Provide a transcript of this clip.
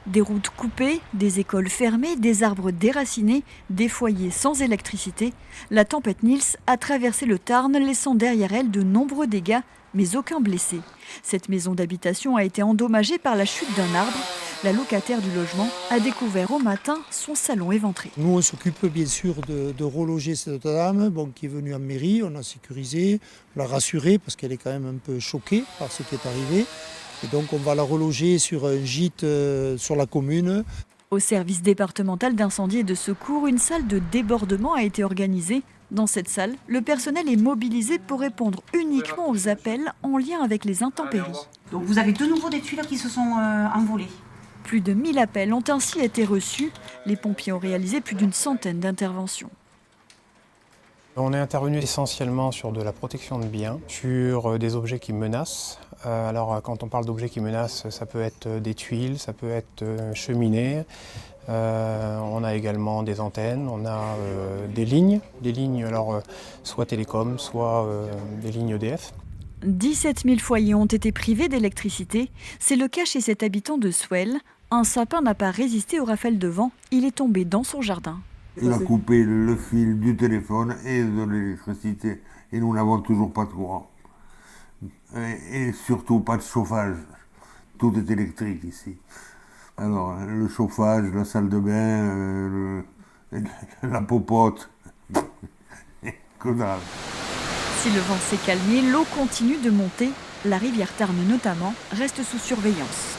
Des routes coupées, des écoles fermées, des arbres déracinés, des foyers sans électricité. La tempête Nils a traversé le Tarn, laissant derrière elle de nombreux dégâts, mais aucun blessé. Cette maison d'habitation a été endommagée par la chute d'un arbre. La locataire du logement a découvert au matin son salon éventré. Nous, on s'occupe bien sûr de reloger cette dame qui est venue en mairie. On a sécurisé, on l'a rassurée parce qu'elle est quand même un peu choquée par ce qui est arrivé. Et donc on va la reloger sur un gîte sur la commune. Au service départemental d'incendie et de secours, une salle de débordement a été organisée. Dans cette salle, le personnel est mobilisé pour répondre uniquement aux appels en lien avec les intempéries. Donc vous avez de nouveau des tuiles qui se sont envolées. Plus de 1000 appels ont ainsi été reçus. Les pompiers ont réalisé plus d'une centaine d'interventions. On est intervenu essentiellement sur de la protection de biens, sur des objets qui menacent. Alors quand on parle d'objets qui menacent, ça peut être des tuiles, ça peut être cheminées. On a également des antennes, on a des lignes alors, soit télécom, soit des lignes EDF. 17 000 foyers ont été privés d'électricité. C'est le cas chez cet habitant de Swell. Un sapin n'a pas résisté aux rafales de vent. Il est tombé dans son jardin. Il a coupé le fil du téléphone et de l'électricité. Et nous n'avons toujours pas de courant. Et surtout pas de chauffage. Tout est électrique ici. Alors, le chauffage, la salle de bain, la popote, que dalle. Si le vent s'est calmé, l'eau continue de monter. La rivière Tarn notamment reste sous surveillance.